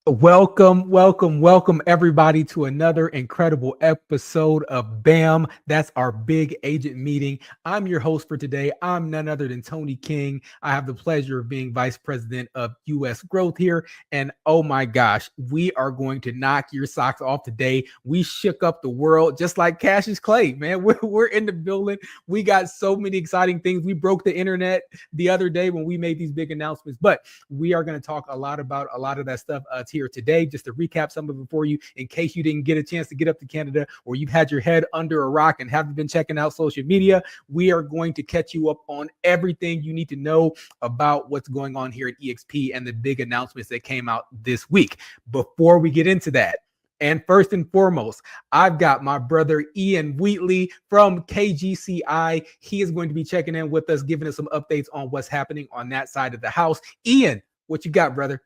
Welcome everybody to another incredible episode of BAM. That's our big agent meeting. I'm your host for today. I'm none other than Tony King. I have the pleasure of being Vice President of U.S. Growth here. And oh my gosh, we are going to knock your socks off today. We shook up the world just like Cassius Clay, man. We're in the building. We got so many exciting things. We broke the internet the other day when we made these big announcements, but we are going to talk a lot about a lot of that stuff here today. Just to recap some of it for you, in case you didn't get a chance to get up to Canada or you've had your head under a rock and haven't been checking out social media, we are going to catch you up on everything you need to know about what's going on here at EXP and the big announcements that came out this week. Before we get into that, and first and foremost, I've got my brother Ian Wheatley from KGCI. He is going to be checking in with us, giving us some updates on what's happening on that side of the house. Ian, what you got, brother?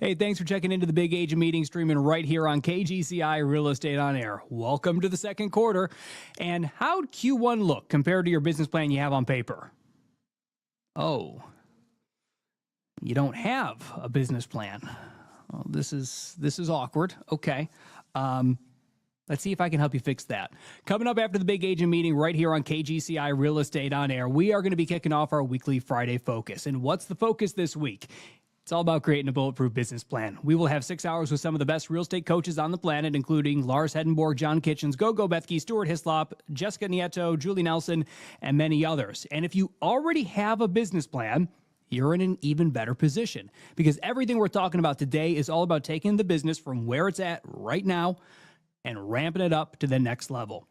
Hey, thanks for checking into the Big Agent Meeting, streaming right here on KGCI Real Estate on Air. Welcome to the second quarter. And how'd Q1 look compared to your business plan you have on paper? Oh, you don't have a business plan. Well, this is awkward. Okay. Let's see if I can help you fix that. Coming up after the Big Agent Meeting right here on KGCI Real Estate on Air, we are going to be kicking off our weekly Friday focus. And what's the focus this week? It's all about creating a bulletproof business plan. We will have 6 hours with some of the best real estate coaches on the planet, including Lars Hedenborg, John Kitchens, Gogo Bethke, Stuart Hislop, Jessica Nieto, Julie Nelson, and many others. And if you already have a business plan, you're in an even better position, because everything we're talking about today is all about taking the business from where it's at right now and ramping it up to the next level.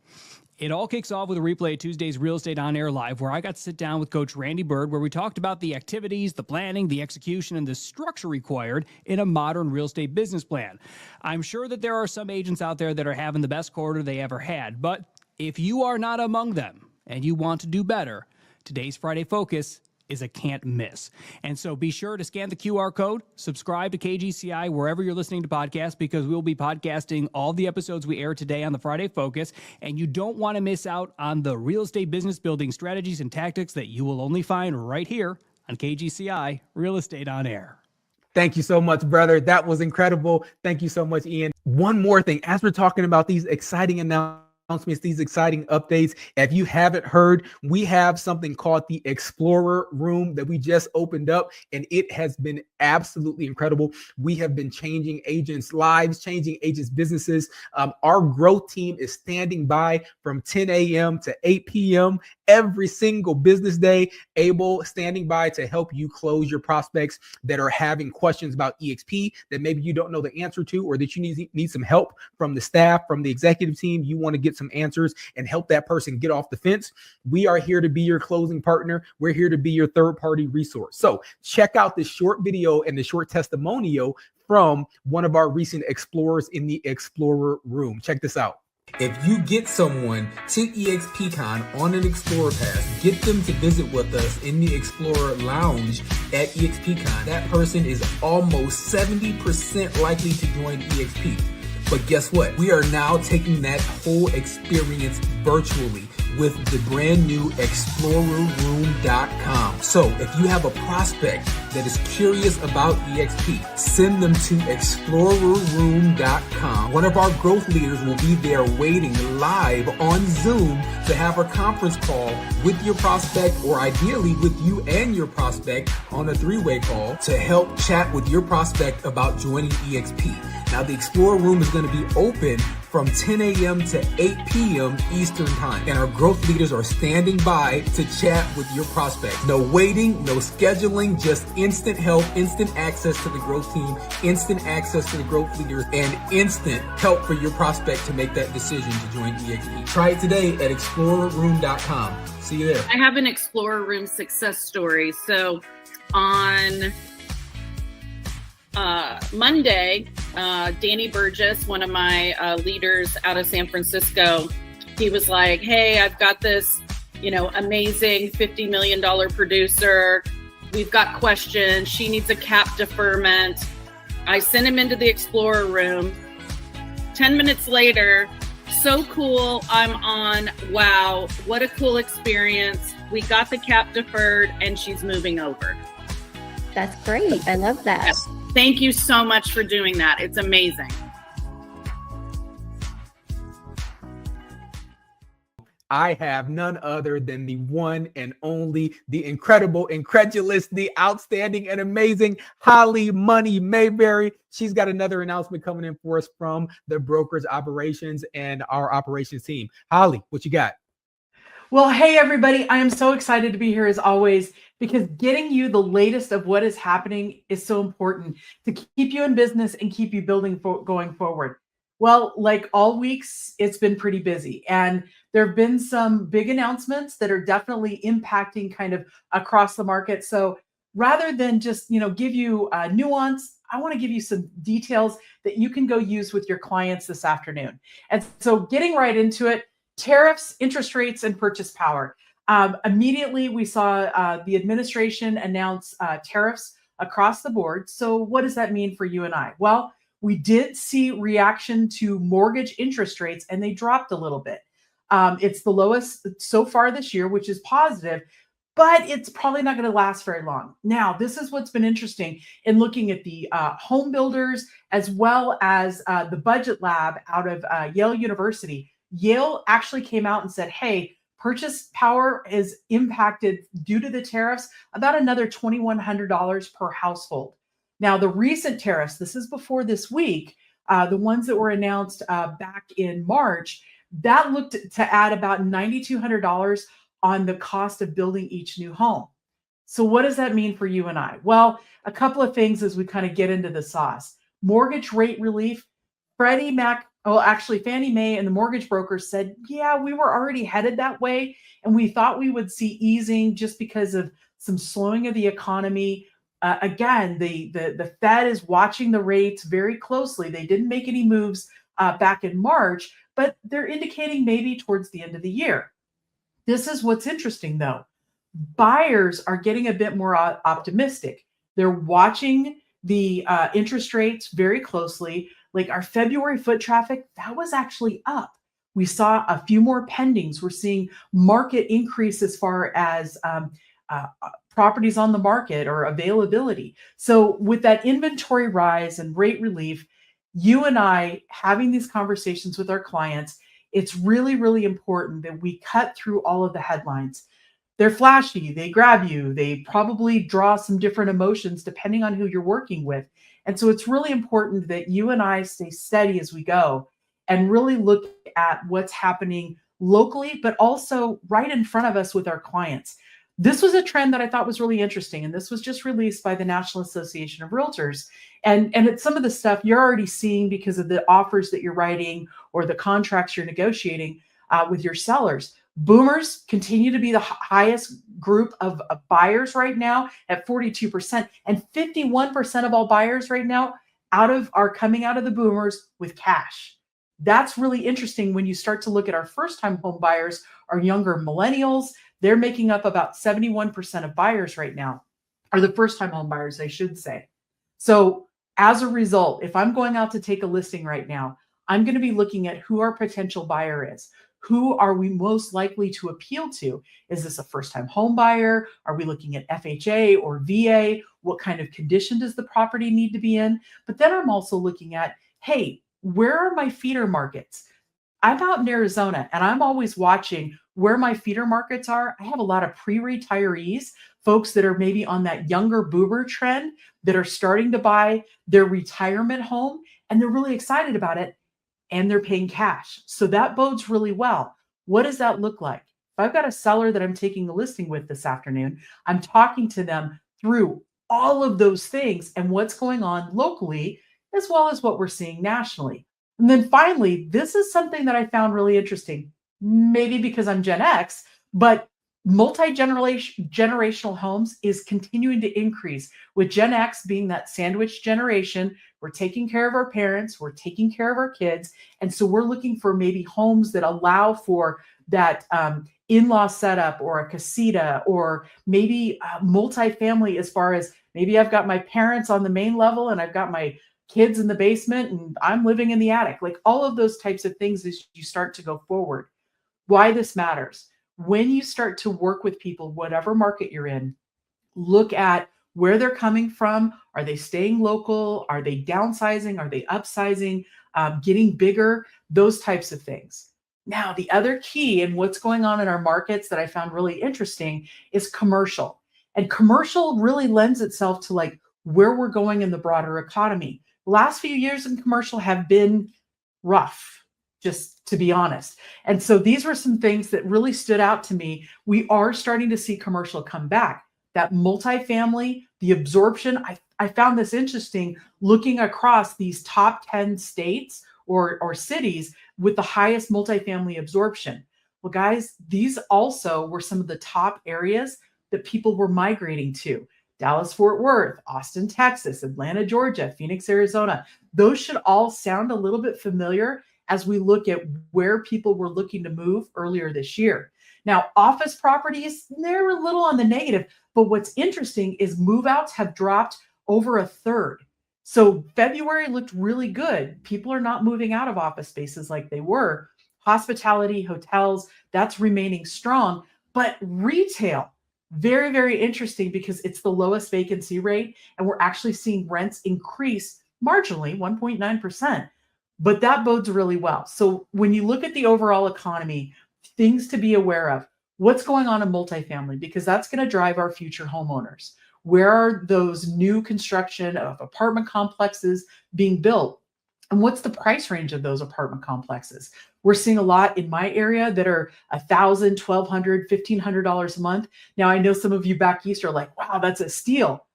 It all kicks off with a replay of Tuesday's Real Estate on Air Live, where I got to sit down with Coach Randy Bird, where we talked about the activities, the planning, the execution, and the structure required in a modern real estate business plan. I'm sure that there are some agents out there that are having the best quarter they ever had, but if you are not among them and you want to do better, today's Friday Focus is a can't miss. And so be sure to scan the QR code, subscribe to KGCI wherever you're listening to podcasts, because we'll be podcasting all the episodes we air today on the Friday Focus. And you don't want to miss out on the real estate business building strategies and tactics that you will only find right here on KGCI Real Estate on Air. Thank you so much, brother. That was incredible. Thank you so much, Ian. One more thing, as we're talking about these exciting announcements, these exciting updates, if you haven't heard, we have something called the Explorer Room that we just opened up, and it has been absolutely incredible. We have been changing agents' lives, changing agents' businesses. Our growth team is standing by from 10 a.m. to 8 p.m. every single business day, standing by to help you close your prospects that are having questions about EXP that maybe you don't know the answer to, or that you need some help from the staff, from the executive team. You want to get some answers and help that person get off the fence. We are here to be your closing partner. We're here to be your third-party resource. So check out this short video and the short testimonial from one of our recent explorers in the Explorer Room. Check this out. If you get someone to EXPCon on an Explorer Pass, get them to visit with us in the Explorer Lounge at EXPCon, that person is almost 70% likely to join EXP. But guess what? We are now taking that whole experience virtually with the brand new ExplorerRoom.com. So if you have a prospect that is curious about EXP, send them to ExplorerRoom.com. One of our growth leaders will be there waiting live on Zoom to have a conference call with your prospect, or ideally with you and your prospect on a 3-way call, to help chat with your prospect about joining EXP. Now, the Explorer Room is going to be open from 10 a.m. to 8 p.m. Eastern Time. And our growth leaders are standing by to chat with your prospects. No waiting, no scheduling, just instant help, instant access to the growth team, instant access to the growth leaders, and instant help for your prospect to make that decision to join EXP. Try it today at ExplorerRoom.com. See you there. I have an Explorer Room success story. So on Monday, Danny Burgess, one of my leaders out of San Francisco, he was like, hey, I've got this, amazing $50 million producer. We've got questions. She needs a cap deferment. I sent him into the Explorer Room. 10 minutes later, so cool. I'm on. Wow. What a cool experience. We got the cap deferred and she's moving over. That's great. I love that. Yes. Thank you so much for doing that. It's amazing. I have none other than the one and only, the incredible, incredulous, the outstanding and amazing Holly Money Mayberry. She's got another announcement coming in for us from the broker's operations and our operations team. Holly, what you got? Well, hey, everybody. I am so excited to be here as always, because getting you the latest of what is happening is so important to keep you in business and keep you building going forward. Well, like all weeks, it's been pretty busy, and there have been some big announcements that are definitely impacting kind of across the market. So rather than just, give you nuance, I want to give you some details that you can go use with your clients this afternoon. And so getting right into it, tariffs, interest rates, and purchase power. Immediately, we saw the administration announce tariffs across the board. So what does that mean for you and I? Well, we did see reaction to mortgage interest rates, and they dropped a little bit. It's the lowest so far this year, which is positive, but it's probably not going to last very long. Now, this is what's been interesting in looking at the home builders as well as the budget lab out of Yale University. Yale actually came out and said, hey, purchase power is impacted due to the tariffs about another $2,100 per household. Now, the recent tariffs, this is before this week, the ones that were announced back in March, that looked to add about $9,200 on the cost of building each new home. So what does that mean for you and I? Well, a couple of things as we kind of get into the sauce. Mortgage rate relief, Fannie Mae and the mortgage brokers said, yeah, we were already headed that way. And we thought we would see easing just because of some slowing of the economy. Again, the Fed is watching the rates very closely. They didn't make any moves back in March, but they're indicating maybe towards the end of the year. This is what's interesting, though. Buyers are getting a bit more optimistic. They're watching the interest rates very closely. Like our February foot traffic, that was actually up. We saw a few more pendings. We're seeing market increase as far as properties on the market or availability. So with that inventory rise and rate relief, you and I having these conversations with our clients, it's really, really important that we cut through all of the headlines. They're flashy, they grab you, they probably draw some different emotions depending on who you're working with. And so it's really important that you and I stay steady as we go and really look at what's happening locally, but also right in front of us with our clients. This was a trend that I thought was really interesting, and this was just released by the National Association of Realtors. And it's some of the stuff you're already seeing because of the offers that you're writing or the contracts you're negotiating with your sellers. Boomers continue to be the highest group of buyers right now at 42%, and 51% of all buyers right now are coming out of the boomers with cash. That's really interesting when you start to look at our first-time home buyers, our younger millennials. They're making up about 71% of buyers right now, or the first-time home buyers, I should say. So as a result, if I'm going out to take a listing right now, I'm going to be looking at who our potential buyer is. Who are we most likely to appeal to? Is this a first-time home buyer? Are we looking at FHA or VA? What kind of condition does the property need to be in? But then I'm also looking at, hey, where are my feeder markets? I'm out in Arizona, and I'm always watching where my feeder markets are. I have a lot of pre-retirees, folks that are maybe on that younger boomer trend that are starting to buy their retirement home, and they're really excited about it, and they're paying cash. So that bodes really well. What does that look like? If I've got a seller that I'm taking a listing with this afternoon, I'm talking to them through all of those things and what's going on locally, as well as what we're seeing nationally. And then finally, this is something that I found really interesting, maybe because I'm Gen X, but multi-generational homes is continuing to increase, with Gen X being that sandwich generation. We're taking care of our parents, we're taking care of our kids. And so we're looking for maybe homes that allow for that in-law setup or a casita, or maybe multifamily, as far as maybe I've got my parents on the main level and I've got my kids in the basement and I'm living in the attic. Like all of those types of things as you start to go forward. Why this matters. When you start to work with people, whatever market you're in, look at where they're coming from. Are they staying local? Are they downsizing? Are they upsizing? Getting bigger? Those types of things. Now, the other key and what's going on in our markets that I found really interesting is commercial. And commercial really lends itself to like where we're going in the broader economy. The last few years in commercial have been rough, just to be honest. And so these were some things that really stood out to me. We are starting to see commercial come back. That multifamily, the absorption, I found this interesting looking across these top 10 states or cities with the highest multifamily absorption. Well, guys, these also were some of the top areas that people were migrating to. Dallas, Fort Worth, Austin, Texas, Atlanta, Georgia, Phoenix, Arizona. Those should all sound a little bit familiar as we look at where people were looking to move earlier this year. Now, office properties, they're a little on the negative, but what's interesting is move-outs have dropped over a third. So February looked really good. People are not moving out of office spaces like they were. Hospitality, hotels, that's remaining strong. But retail, very, very interesting because it's the lowest vacancy rate, and we're actually seeing rents increase marginally, 1.9%. But that bodes really well. So when you look at the overall economy, things to be aware of, what's going on in multifamily, because that's going to drive our future homeowners. Where are those new construction of apartment complexes being built? And what's the price range of those apartment complexes? We're seeing a lot in my area that are $1,000, $1,200, $1,500 a month. Now, I know some of you back east are like, wow, that's a steal.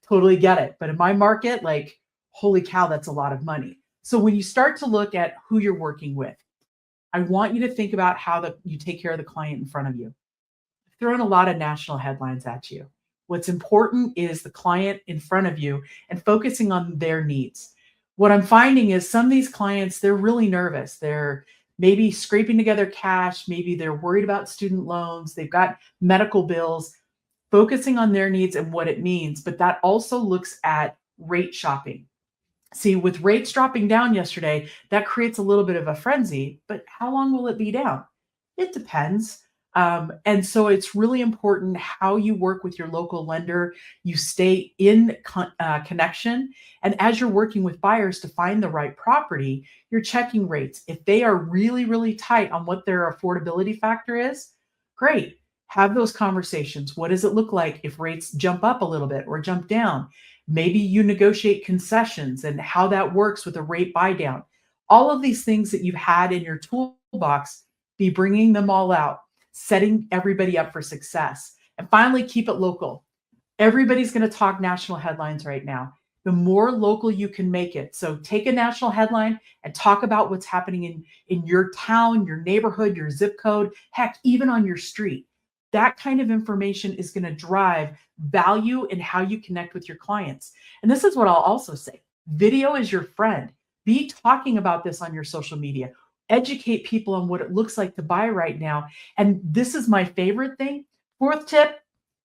Totally get it. But in my market, like, holy cow, that's a lot of money. So when you start to look at who you're working with, I want you to think about how you take care of the client in front of you. I've thrown a lot of national headlines at you. What's important is the client in front of you and focusing on their needs. What I'm finding is some of these clients, they're really nervous. They're maybe scraping together cash. Maybe they're worried about student loans. They've got medical bills, focusing on their needs and what it means. But that also looks at rate shopping. See, with rates dropping down yesterday, that creates a little bit of a frenzy. But how long will it be down? It depends. And so it's really important how you work with your local lender. You stay in connection. And as you're working with buyers to find the right property, you're checking rates. If they are really, really tight on what their affordability factor is, great. Have those conversations. What does it look like if rates jump up a little bit or jump down? Maybe you negotiate concessions and how that works with a rate buy down. All of these things that you've had in your toolbox, be bringing them all out, setting everybody up for success. And finally, keep it local. Everybody's going to talk national headlines right now. The more local you can make it. So take a national headline and talk about what's happening in your town, your neighborhood, your zip code, heck, even on your street. That kind of information is going to drive value in how you connect with your clients. And this is what I'll also say. Video is your friend. Be talking about this on your social media. Educate people on what it looks like to buy right now. And this is my favorite thing. Fourth tip,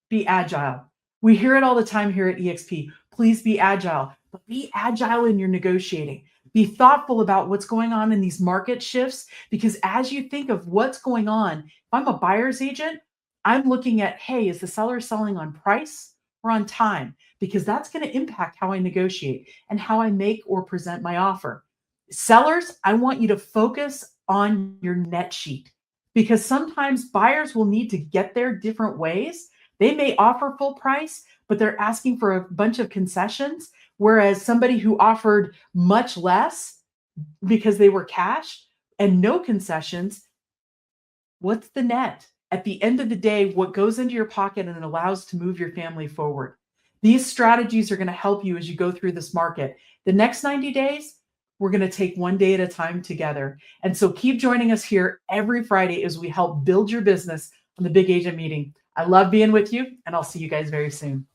be agile. We hear it all the time here at EXP. Please be agile, but be agile in your negotiating. Be thoughtful about what's going on in these market shifts, because as you think of what's going on, if I'm a buyer's agent, I'm looking at, hey, is the seller selling on price or on time? Because that's going to impact how I negotiate and how I make or present my offer. Sellers, I want you to focus on your net sheet, because sometimes buyers will need to get there different ways. They may offer full price, but they're asking for a bunch of concessions, whereas somebody who offered much less because they were cash and no concessions, what's the net? At the end of the day, what goes into your pocket and allows to move your family forward. These strategies are going to help you as you go through this market. The next 90 days, we're going to take one day at a time together. And so keep joining us here every Friday as we help build your business on the Big Agent Meeting. I love being with you, and I'll see you guys very soon.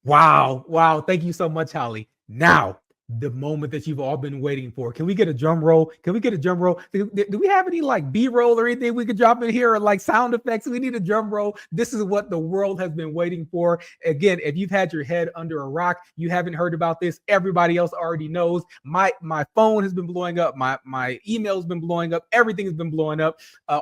Wow. Wow. Thank you so much, Holly. Now, the moment that you've all been waiting for. Can we get a drum roll? Can we get a drum roll? Do we have any like B-roll or anything we could drop in here, or like sound effects? We need a drum roll. This is what the world has been waiting for. Again, if you've had your head under a rock, you haven't heard about this. Everybody else already knows. My phone has been blowing up. My email's been blowing up. Everything has been blowing up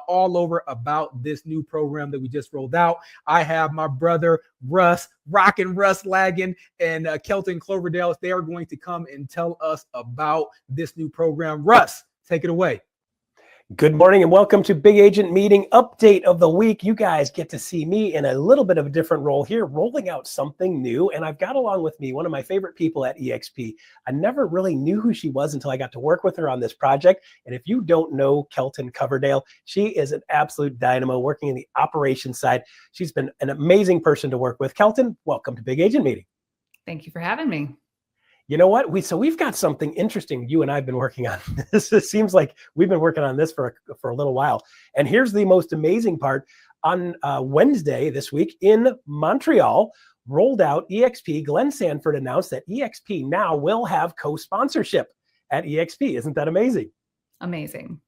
all over about this new program that we just rolled out. I have my brother Russ rocking Russ Laggin and Kelton Cloverdale. They are going to come and tell us about this new program. Russ, take it away. Good morning and welcome to Big Agent Meeting Update of the Week. You guys get to see me in a little bit of a different role here, rolling out something new. And I've got along with me one of my favorite people at eXp. I never really knew who she was until I got to work with her on this project. And if you don't know Kelton Coverdale, she is an absolute dynamo working in the operations side. She's been an amazing person to work with. Kelton, welcome to Big Agent Meeting. Thank you for having me. You know what? We've got something interesting. You and I have been working on this. It seems like we've been working on this for a little while. And here's the most amazing part. On Wednesday this week in Montreal, rolled out eXp. Glenn Sanford announced that eXp now will have co-sponsorship at eXp. Isn't that amazing? Amazing.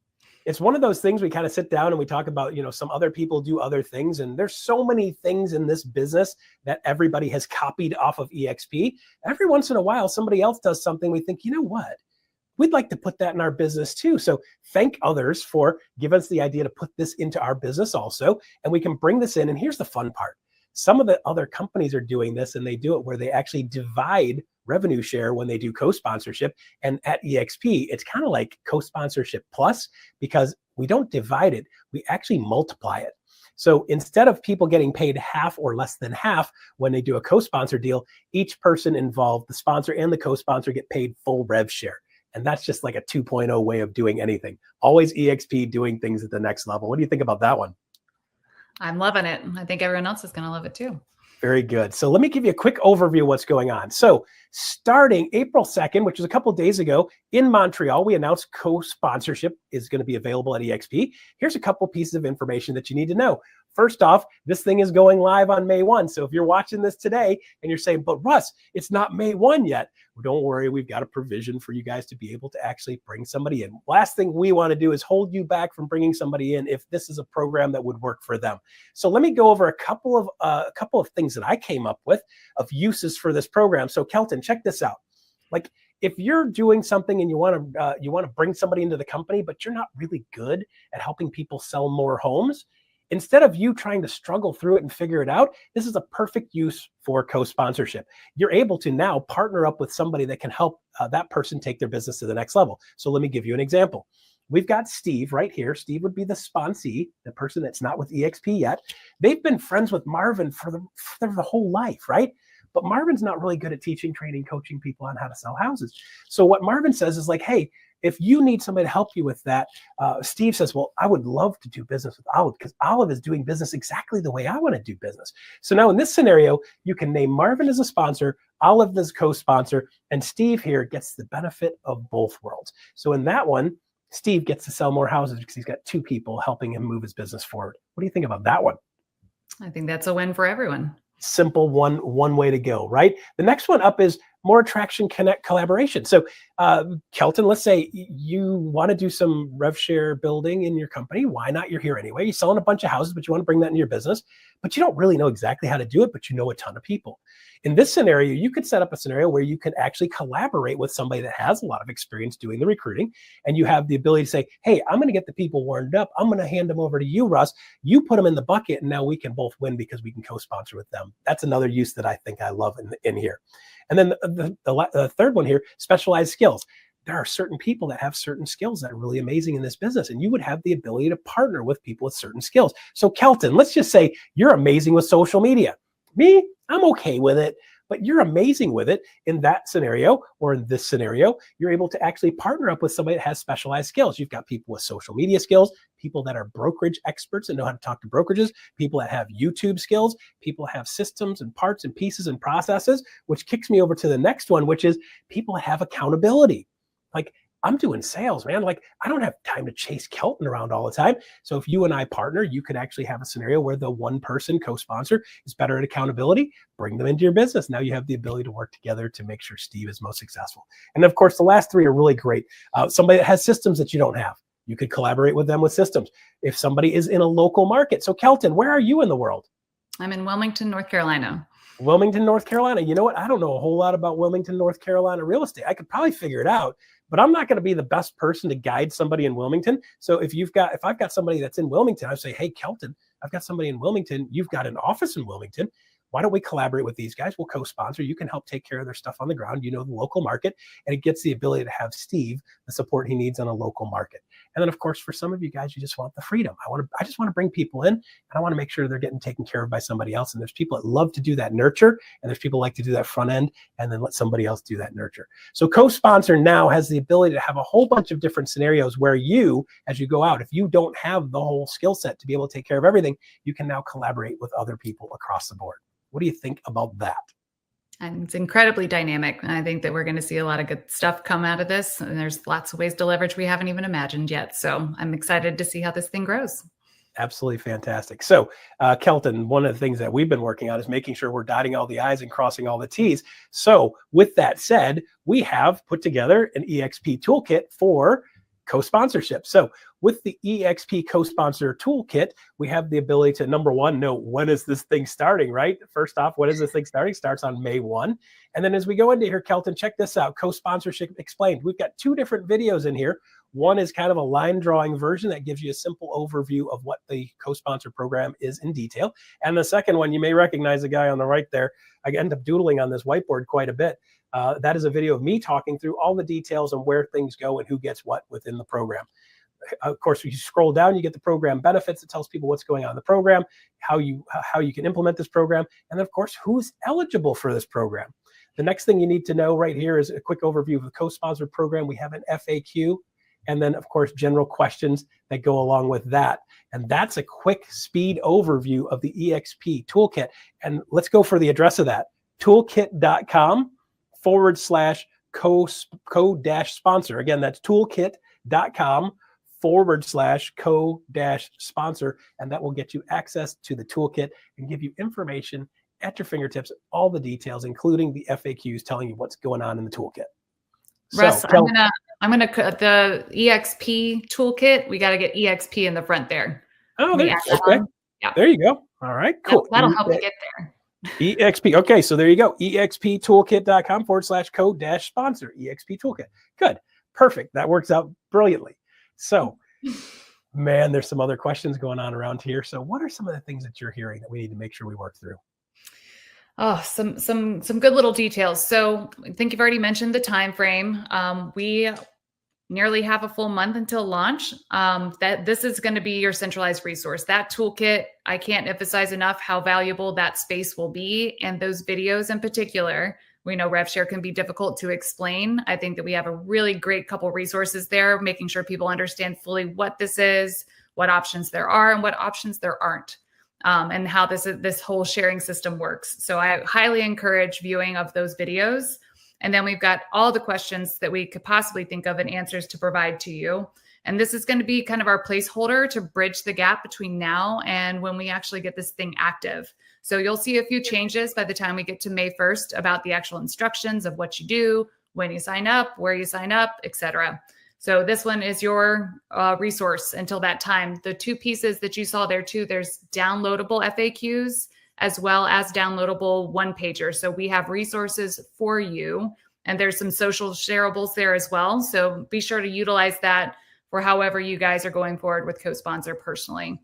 It's one of those things we kind of sit down and we talk about, some other people do other things. And there's so many things in this business that everybody has copied off of eXp. Every once in a while, somebody else does something. We think, you know what? We'd like to put that in our business too. So thank others for giving us the idea to put this into our business also. And we can bring this in. And here's the fun part. Some of the other companies are doing this and they do it where they actually divide revenue share when they do co-sponsorship. And at eXp, it's kind of like co-sponsorship plus, because we don't divide it, we actually multiply it. So instead of people getting paid half or less than half when they do a co-sponsor deal, each person involved, the sponsor and the co-sponsor, get paid full rev share. And that's just like a 2.0 way of doing anything. Always eXp doing things at the next level. What do you think about that one? I'm loving it. I think everyone else is going to love it too. Very good. So let me give you a quick overview of what's going on. So starting April 2nd, which is a couple of days ago in Montreal, we announced co-sponsorship is going to be available at eXp. Here's a couple pieces of information that you need to know. First off, this thing is going live on May 1. So if you're watching this today and you're saying, but Russ, it's not May 1 yet. Well, don't worry, we've got a provision for you guys to be able to actually bring somebody in. Last thing we want to do is hold you back from bringing somebody in if this is a program that would work for them. So let me go over a couple of things that I came up with of uses for this program. So Kelton, check this out. Like if you're doing something and you want to bring somebody into the company, but you're not really good at helping people sell more homes, instead of you trying to struggle through it and figure it out, this is a perfect use for co-sponsorship. You're able to now partner up with somebody that can help that person take their business to the next level. So let me give you an example. We've got Steve right here. Steve would be the sponsee, the person that's not with eXp yet. They've been friends with Marvin for the whole life, right? But Marvin's not really good at teaching, training, coaching people on how to sell houses. So what Marvin says is like, hey, if you need somebody to help you with that, Steve says, well, I would love to do business with Olive because Olive is doing business exactly the way I want to do business. So now in this scenario, you can name Marvin as a sponsor, Olive as a co-sponsor, and Steve here gets the benefit of both worlds. So in that one, Steve gets to sell more houses because he's got two people helping him move his business forward. What do you think about that one? I think that's a win for everyone. Simple one way to go, right? The next one up is more attraction, connect, collaboration. So Kelton, let's say you want to do some rev share building in your company. Why not? You're here anyway. You're selling a bunch of houses, but you want to bring that into your business, but you don't really know exactly how to do it, but you know a ton of people. In this scenario, you could set up a scenario where you could actually collaborate with somebody that has a lot of experience doing the recruiting. And you have the ability to say, hey, I'm going to get the people warmed up. I'm going to hand them over to you, Russ. You put them in the bucket and now we can both win because we can co-sponsor with them. That's another use that I think I love in here. And then the third one here, specialized skills. There are certain people that have certain skills that are really amazing in this business, and you would have the ability to partner with people with certain skills. So Kelton, let's just say you're amazing with social media. Me, I'm okay with it, but you're amazing with it. In that scenario, or in this scenario, you're able to actually partner up with somebody that has specialized skills. You've got people with social media skills, people that are brokerage experts and know how to talk to brokerages, people that have YouTube skills, people that have systems and parts and pieces and processes, which kicks me over to the next one, which is people that have accountability. Like, I'm doing sales, man. Like, I don't have time to chase Kelton around all the time. So if you and I partner, you could actually have a scenario where the one person co-sponsor is better at accountability, bring them into your business. Now you have the ability to work together to make sure Steve is most successful. And of course, the last three are really great. Somebody that has systems that you don't have, you could collaborate with them with systems. If somebody is in a local market. So Kelton, where are you in the world? I'm in Wilmington, North Carolina. Wilmington, North Carolina. You know what? I don't know a whole lot about Wilmington, North Carolina real estate. I could probably figure it out, but I'm not going to be the best person to guide somebody in Wilmington. So if I've got somebody that's in Wilmington, I say, hey, Kelton, I've got somebody in Wilmington. You've got an office in Wilmington. why don't we collaborate with these guys? We'll co-sponsor. You can help take care of their stuff on the ground. You know, the local market, and it gets the ability to have Steve the support he needs on a local market. And then, of course, for some of you guys, you just want the freedom. I just want to bring people in, and I want to make sure they're getting taken care of by somebody else. And there's people that love to do that nurture, and there's people like to do that front end, and then let somebody else do that nurture. So co-sponsor now has the ability to have a whole bunch of different scenarios where you, as you go out, if you don't have the whole skill set to be able to take care of everything, you can now collaborate with other people across the board. What do you think about that? And it's incredibly dynamic. And I think that we're going to see a lot of good stuff come out of this. And there's lots of ways to leverage we haven't even imagined yet. So I'm excited to see how this thing grows. Absolutely fantastic. So, Kelton, one of the things that we've been working on is making sure we're dotting all the I's and crossing all the T's. So with that said, we have put together an EXP toolkit for co-sponsorship. So with the EXP co-sponsor toolkit, we have the ability to, number one, know when is this thing starting, right? First off, when is this thing starting? Starts on May 1. And then as we go into here, Kelton, check this out, co-sponsorship explained. We've got 2 different videos in here. One is kind of a line drawing version that gives you a simple overview of what the co-sponsor program is in detail. And the second one, you may recognize the guy on the right there. I end up doodling on this whiteboard quite a bit. That is a video of me talking through all the details on where things go and who gets what within the program. Of course, if you scroll down, you get the program benefits. It tells people what's going on in the program, how you can implement this program, and of course, who's eligible for this program. The next thing you need to know right here is a quick overview of the co-sponsored program. We have an FAQ, and then, of course, general questions that go along with that. And that's a quick speed overview of the EXP toolkit. And let's go for the address of that, toolkit.com/co-sponsor. Again, that's toolkit.com/co-sponsor. And that will get you access to the toolkit and give you information at your fingertips, all the details, including the FAQs telling you what's going on in the toolkit. Russ, I'm gonna the EXP toolkit. We got to get EXP in the front there. Oh, okay. Yeah. There you go. All right, cool. That'll help you get there. EXP. Okay, so there you go. EXPtoolkit.com/co-sponsor. EXP toolkit. Good. Perfect. That works out brilliantly. So, man, there's some other questions going on around here. So what are some of the things that you're hearing that we need to make sure we work through? Oh, some good little details. So I think you've already mentioned the time frame. We nearly have a full month until launch. That this is going to be your centralized resource. That toolkit, I can't emphasize enough how valuable that space will be. And those videos in particular, we know RevShare can be difficult to explain. I think that we have a really great couple resources there, making sure people understand fully what this is, what options there are, and what options there aren't. And how this whole sharing system works. So I highly encourage viewing of those videos. And then we've got all the questions that we could possibly think of and answers to provide to you. And this is going to be kind of our placeholder to bridge the gap between now and when we actually get this thing active. So you'll see a few changes by the time we get to May 1st about the actual instructions of what you do, when you sign up, where you sign up, etc. So this one is your resource until that time. The 2 pieces that you saw there too, there's downloadable FAQs as well as downloadable one-pager. So we have resources for you, and there's some social shareables there as well. So be sure to utilize that for however you guys are going forward with co-sponsor personally.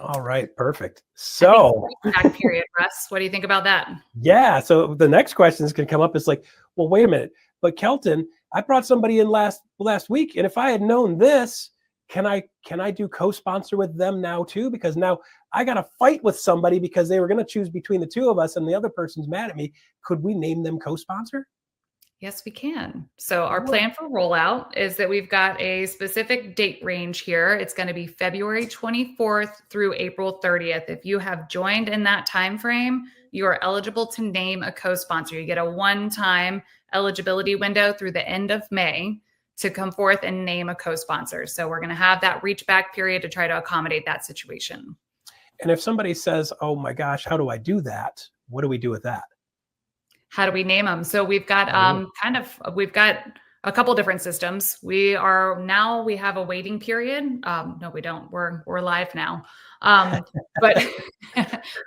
All right, perfect. So back period, Russ, what do you think about that? Yeah, so the next question is going to come up is like, well, wait a minute, but Kelton, I brought somebody in last week, and if I had known this, can I do co-sponsor with them now too? Because now I got to fight with somebody because they were going to choose between the 2 of us, and the other person's mad at me. Could we name them co-sponsor? Yes, we can. So our plan for rollout is that we've got a specific date range here. It's going to be February 24th through April 30th. If you have joined in that time frame, you are eligible to name a co-sponsor. You get a one-time eligibility window through the end of May to come forth and name a co-sponsor. So we're going to have that reach back period to try to accommodate that situation. And if somebody says, oh my gosh, how do I do that? What do we do with that? How do we name them? So we've got we've got a couple different systems. We have a waiting period. No, we don't. We're live now. But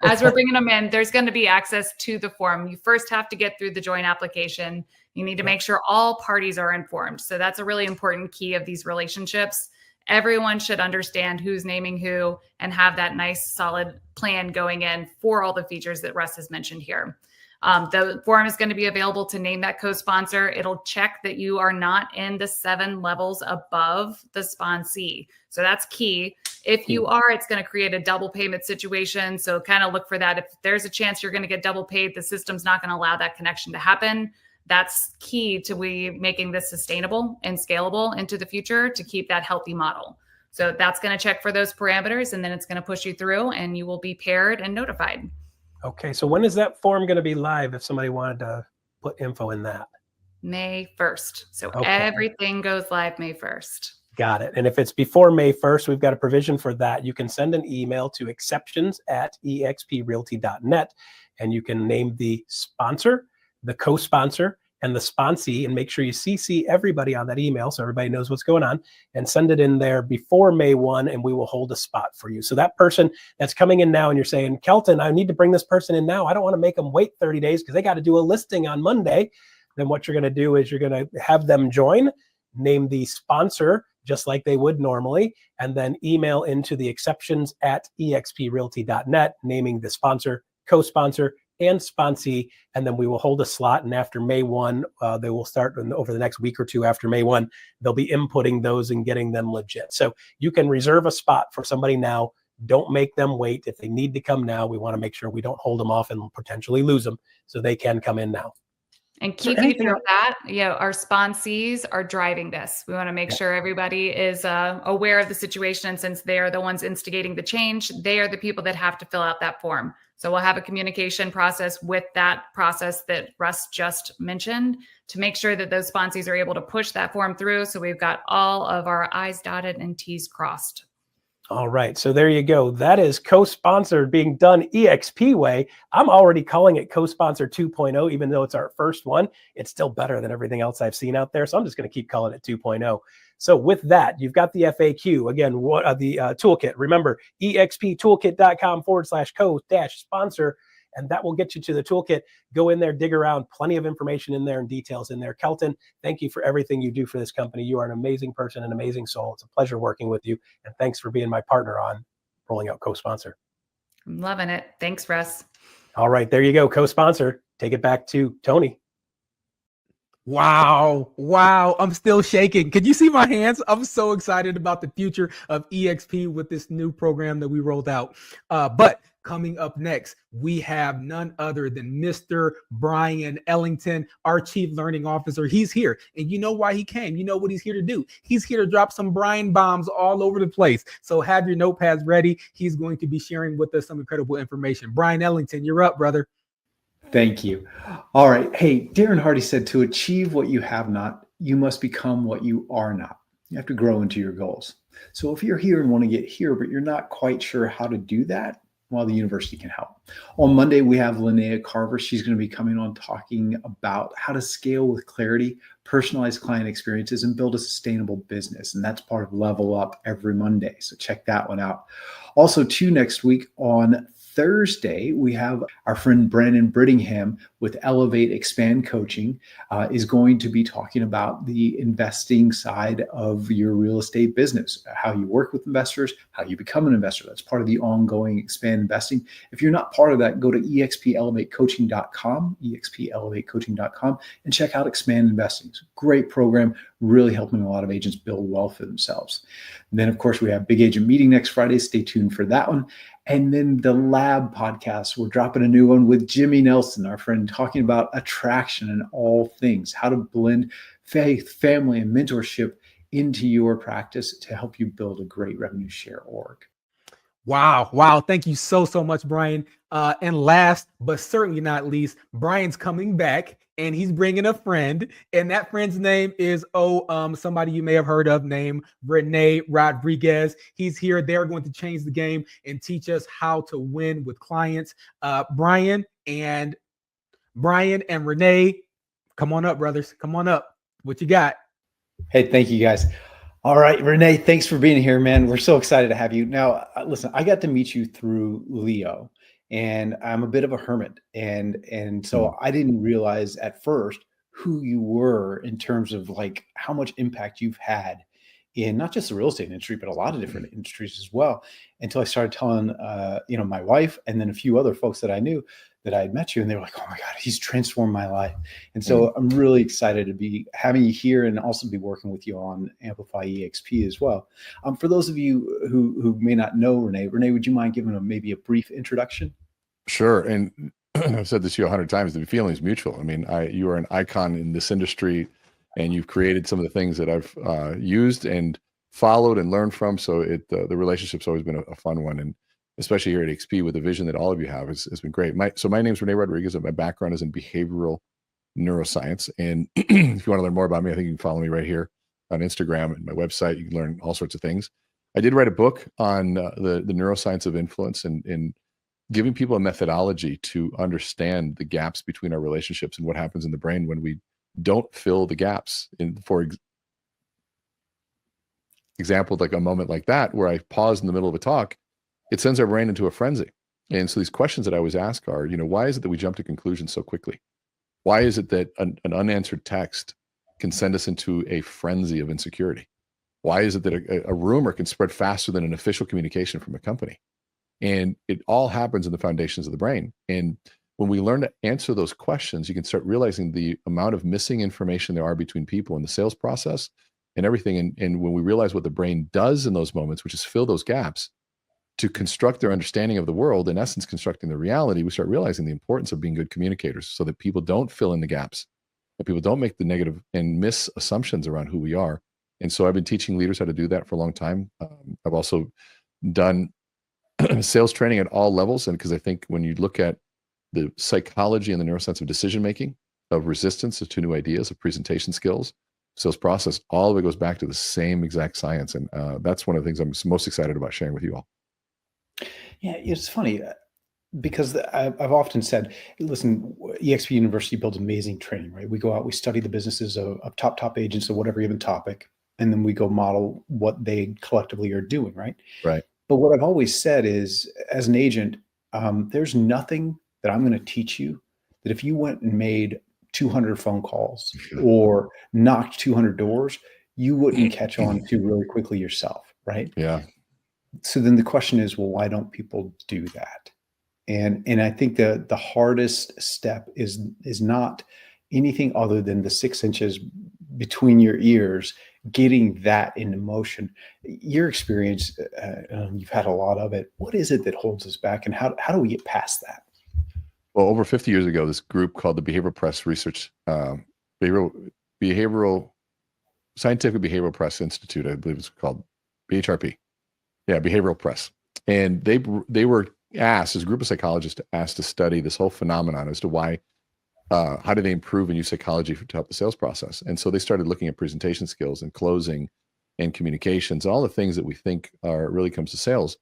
as we're bringing them in, there's going to be access to the form. You first have to get through the join application. You need to make sure all parties are informed. So that's a really important key of these relationships. everyone should understand who's naming who and have that nice solid plan going in for all the features that Russ has mentioned here. The form is going to be available to name that co-sponsor. It'll check that you are not in the 7 levels above the sponsee. So that's key. If you are, it's going to create a double payment situation. So kind of look for that. If there's a chance you're going to get double paid, the system's not going to allow that connection to happen. That's key to we making this sustainable and scalable into the future to keep that healthy model. So that's going to check for those parameters, and then it's going to push you through and you will be paired and notified. Okay, so when is that form going to be live if somebody wanted to put info in that? May 1st. So Okay. everything goes live May 1st. Got it. And if it's before May 1st, we've got a provision for that. You can send an email to exceptions@exprealty.net, and you can name the sponsor, the co-sponsor, and the sponsee, and make sure you CC everybody on that email so everybody knows what's going on, and send it in there before May 1, and we will hold a spot for you. So that person that's coming in now and you're saying, Kelton, I need to bring this person in now. I don't want to make them wait 30 days because they got to do a listing on Monday. Then what you're going to do is you're going to have them join, name the sponsor just like they would normally, and then email into the exceptions@exprealty.net, naming the sponsor, co-sponsor, and sponsee, and then we will hold a slot. And after May 1, they will start over the next week or two after May 1, they'll be inputting those and getting them legit. So you can reserve a spot for somebody now. Don't make them wait. If they need to come now, we want to make sure we don't hold them off and potentially lose them, so they can come in now. And key feature of that, our sponsees are driving this. We want to make sure everybody is aware of the situation. And since they are the ones instigating the change, they are the people that have to fill out that form. So we'll have a communication process with that process that Russ just mentioned to make sure that those sponsees are able to push that form through. So we've got all of our I's dotted and T's crossed. All right, so there you go. That is co-sponsored being done EXP way. I'm already calling it co-sponsor 2.0, even though it's our first one. It's still better than everything else I've seen out there, so I'm just going to keep calling it 2.0. So with that, you've got the FAQ. Again, the toolkit. Remember, exptoolkit.com/co-sponsor, and that will get you to the toolkit. Go in there, dig around, plenty of information in there and details in there. Kelton, thank you for everything you do for this company. You are an amazing person, an amazing soul. It's a pleasure working with you, and thanks for being my partner on rolling out co-sponsor. I'm loving it. Thanks, Russ. All right, there you go, co-sponsor. Take it back to Tony. Wow. I'm still shaking. Can you see my hands? I'm so excited about the future of EXP with this new program that we rolled out. But coming up next, we have none other than Mr. Brian Ellington, our Chief Learning Officer. He's here. And you know why he came. You know what he's here to do. He's here to drop some Brian bombs all over the place. So have your notepads ready. He's going to be sharing with us some incredible information. Brian Ellington, you're up, brother. Thank you. All right. Hey, Darren Hardy said, to achieve what you have not, you must become what you are not. You have to grow into your goals. So if you're here and want to get here, but you're not quite sure how to do that, well, the university can help. On Monday, we have Linnea Carver. She's going to be coming on talking about how to scale with clarity, personalize client experiences, and build a sustainable business. And that's part of Level Up every Monday. So check that one out. Also, next week on Thursday, we have our friend Brandon Brittingham with Elevate Expand Coaching is going to be talking about the investing side of your real estate business, how you work with investors, how you become an investor. That's part of the ongoing Expand Investing. If you're not part of that, go to expelevatecoaching.com, and check out Expand Investing. It's a great program, really helping a lot of agents build wealth for themselves. And then, of course, we have Big Agent Meeting next Friday. Stay tuned for that one. And then the Lab podcast, we're dropping a new one with Jimmy Nelson, our friend, talking about attraction and all things, how to blend faith, family, and mentorship into your practice to help you build a great revenue share org. Wow. Thank you so much, Brian. And last, but certainly not least, Brian's coming back and he's bringing a friend. And that friend's name is, somebody you may have heard of named Renee Rodriguez. He's here. They're going to change the game and teach us how to win with clients. Brian and Renee, come on up, brothers. Come on up. What you got? Hey, thank you, guys. All right, Renee, thanks for being here, man. We're so excited to have you. Now, listen, I got to meet you through Leo, and I'm a bit of a hermit. And so I didn't realize at first who you were in terms of like how much impact you've had in not just the real estate industry, but a lot of different industries as well. Until I started telling, my wife and then a few other folks that I knew that I had met you, and they were like, "Oh my God, he's transformed my life." And so I'm really excited to be having you here and also be working with you on Amplify EXP as well. For those of you who may not know Renee, would you mind giving maybe a brief introduction? Sure. And I've said this to you 100 times, the feeling is mutual. I mean, you are an icon in this industry, and you've created some of the things that I've used and followed and learned from. So the relationship's always been a fun one. And especially here at XP with the vision that all of you have has been great. My name is Rene Rodriguez, and my background is in behavioral neuroscience. And if you want to learn more about me, I think you can follow me right here on Instagram and my website. You can learn all sorts of things. I did write a book on the neuroscience of influence and giving people a methodology to understand the gaps between our relationships and what happens in the brain when we don't fill the gaps. For example, like a moment like that, where I pause in the middle of a talk, it sends our brain into a frenzy. And so these questions that I always ask are, why is it that we jump to conclusions so quickly? Why is it that an unanswered text can send us into a frenzy of insecurity? Why is it that a rumor can spread faster than an official communication from a company? And it all happens in the foundations of the brain. And when we learn to answer those questions, you can start realizing the amount of missing information there are between people in the sales process and everything. And when we realize what the brain does in those moments, which is fill those gaps to construct their understanding of the world, in essence, constructing the reality, we start realizing the importance of being good communicators so that people don't fill in the gaps, that people don't make the negative and miss assumptions around who we are. And so I've been teaching leaders how to do that for a long time. I've also done sales training at all levels. And because I think when you look at the psychology and the neuroscience of decision-making, of resistance to new ideas, of presentation skills, sales process, all of it goes back to the same exact science. And that's one of the things I'm most excited about sharing with you all. Yeah, it's funny because I've often said, listen, EXP University builds amazing training, right? We go out, we study the businesses of top agents of whatever given topic, and then we go model what they collectively are doing, right? Right. But what I've always said is, as an agent, there's nothing that I'm going to teach you that if you went and made 200 phone calls or knocked 200 doors, you wouldn't catch on to really quickly yourself, right? Yeah. So then the question is, well, why don't people do that? And I think the hardest step is not anything other than the 6 inches between your ears, getting that into motion. Your experience, you've had a lot of it. What is it that holds us back, and how do we get past that? Well, over 50 years ago, this group called the Behavioral Press Research, Behavioral Scientific Behavioral Press Institute, I believe it's called BHRP. Yeah, Behavioral Press. And they were asked, as a group of psychologists, asked to study this whole phenomenon as to why, how do they improve and use psychology to help the sales process? And so they started looking at presentation skills and closing and communications, all the things that we think are really comes to sales.